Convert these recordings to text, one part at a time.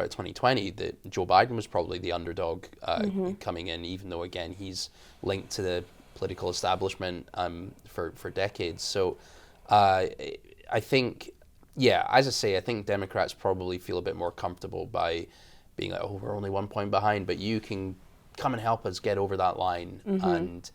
about 2020 that Joe Biden was probably the underdog coming in, even though, again, he's linked to the political establishment for decades. So I think, as I say, I think Democrats probably feel a bit more comfortable by being like, oh, we're only 1 point behind, but you can come and help us get over that line. And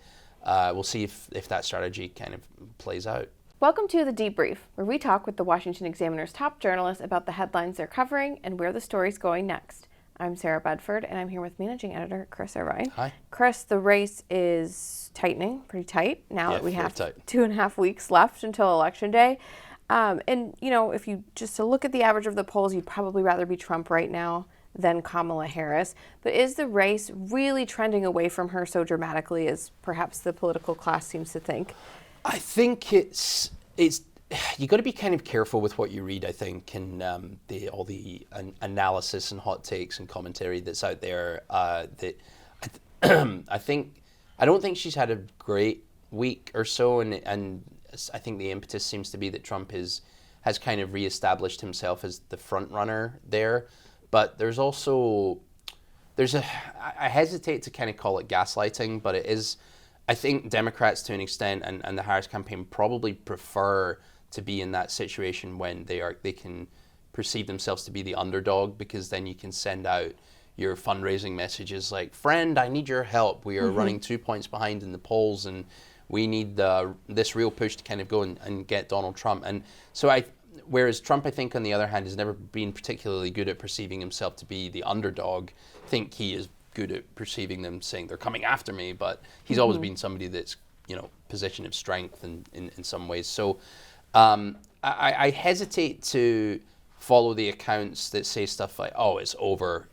we'll see if that strategy kind of plays out. Welcome to The Debrief, where we talk with the Washington Examiner's top journalists about the headlines they're covering and where the story's going next. I'm Sarah Bedford, and I'm here with managing editor Chris Irvine. Hi. Chris, the race is tightening, pretty tight, now that we have tight. 2.5 weeks left until Election Day. And, you know, if you just to look at the average of the polls, you'd probably rather be Trump right now than Kamala Harris. But is the race really trending away from her so dramatically as perhaps the political class seems to think? I think it's you got to be kind of careful with what you read, I think, and all the analysis and hot takes and commentary that's out there. I don't think she's had a great week or so, and I think the impetus seems to be that Trump has kind of reestablished himself as the front runner there. But there's I hesitate to kind of call it gaslighting, but it is. I think Democrats, to an extent, and the Harris campaign probably prefer to be in that situation when they can perceive themselves to be the underdog, because then you can send out your fundraising messages like, friend, I need your help. We are running 2 points behind in the polls, and we need this real push to kind of go and get Donald Trump. And so whereas Trump, I think, on the other hand, has never been particularly good at perceiving himself to be the underdog, I think he is good at perceiving them saying they're coming after me, but he's always been somebody that's, position of strength in some ways. So I hesitate to follow the accounts that say stuff like, oh, it's over,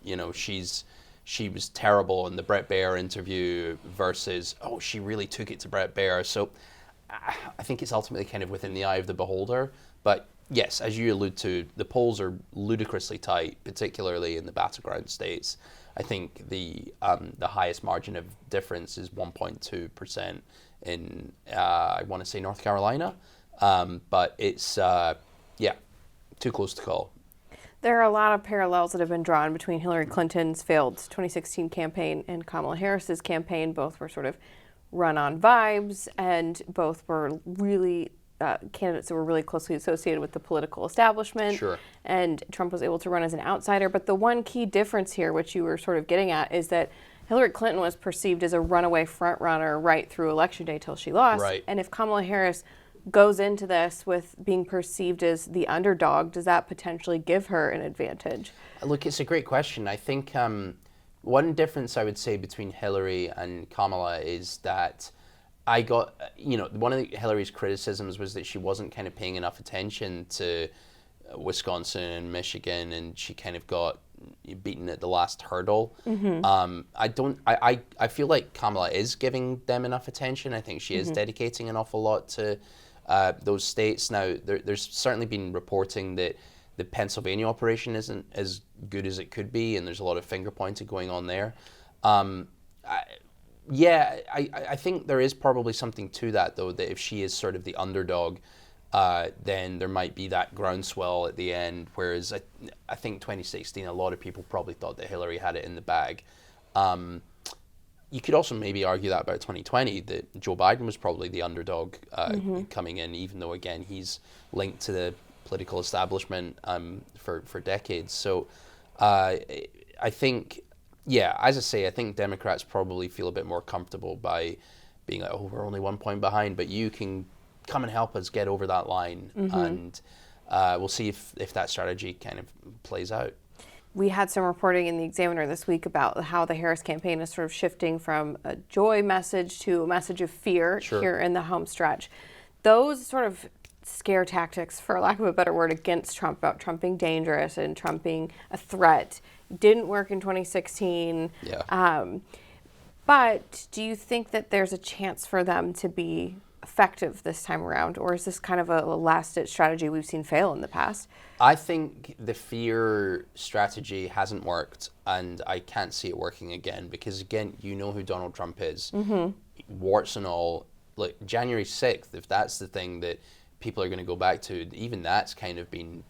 she was terrible in the Bret Baier interview versus, oh, she really took it to Bret Baier. So I think it's ultimately kind of within the eye of the beholder. But yes, as you allude to, the polls are ludicrously tight, particularly in the battleground states. I think the highest margin of difference is 1.2% in, I want to say, North Carolina. But it's, too close to call. There are a lot of parallels that have been drawn between Hillary Clinton's failed 2016 campaign and Kamala Harris's campaign. Both were sort of run on vibes, and both were really candidates that were really closely associated with the political establishment. Sure. And Trump was able to run as an outsider. But the one key difference here, which you were sort of getting at, is that Hillary Clinton was perceived as a runaway frontrunner right through Election Day till she lost. Right. And if Kamala Harris goes into this with being perceived as the underdog, does that potentially give her an advantage? Look, it's a great question. I think one difference I would say between Hillary and Kamala is that one of Hillary's criticisms was that she wasn't kind of paying enough attention to Wisconsin and Michigan, and she kind of got beaten at the last hurdle. I feel like Kamala is giving them enough attention. I think she is dedicating an awful lot to those states. Now, there's certainly been reporting that the Pennsylvania operation isn't as good as it could be, and there's a lot of finger pointing going on there. I think there is probably something to that, though, that if she is sort of the underdog, then there might be that groundswell at the end, whereas I think 2016, a lot of people probably thought that Hillary had it in the bag. You could also maybe argue that about 2020, that Joe Biden was probably the underdog coming in, even though, again, he's linked to the political establishment for decades. So I think... as I say, I think Democrats probably feel a bit more comfortable by being like, oh, we're only 1 point behind, but you can come and help us get over that line. And we'll see if that strategy kind of plays out. We had some reporting in the Examiner this week about how the Harris campaign is sort of shifting from a joy message to a message of fear here in the home stretch. Those sort of scare tactics, for lack of a better word, against Trump, about Trump being dangerous and Trump being a threat, didn't work in 2016. But do you think that there's a chance for them to be effective this time around, or is this kind of a last-ditch strategy we've seen fail in the past? I think the fear strategy hasn't worked, and I can't see it working again, because, again, you know who Donald Trump is. Warts and all. Like, January 6th, if that's the thing that people are going to go back to, even that's kind of been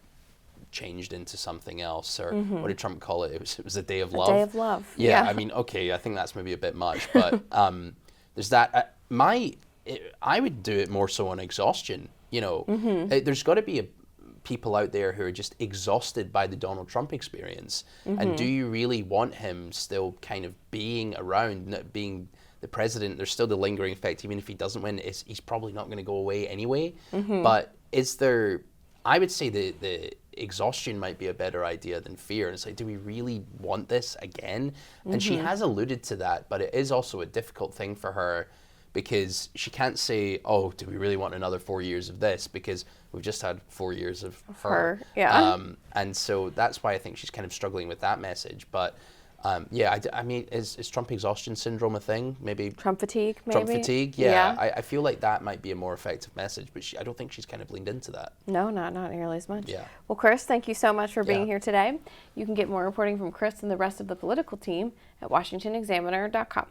changed into something else, or what did Trump call it? It was a day of A love. day of love. Yeah, I mean, okay, I think that's maybe a bit much, but there's that. I would do it more so on exhaustion. You know, there's got to be people out there who are just exhausted by the Donald Trump experience, and do you really want him still kind of being around, being the president? There's still the lingering effect, even if he doesn't win. He's probably not going to go away anyway. But is there? I would say the exhaustion might be a better idea than fear. And it's like, do we really want this again? And she has alluded to that, but it is also a difficult thing for her, because she can't say, oh, do we really want another 4 years of this? Because we've just had 4 years of her. Yeah. And so that's why I think she's kind of struggling with that message. But yeah, I mean, is Trump exhaustion syndrome a thing? Maybe Trump fatigue, maybe? Trump fatigue, yeah. I feel like that might be a more effective message, but I don't think she's kind of leaned into that. No, not nearly as much. Yeah. Well, Chris, thank you so much for being here today. You can get more reporting from Chris and the rest of the political team at washingtonexaminer.com.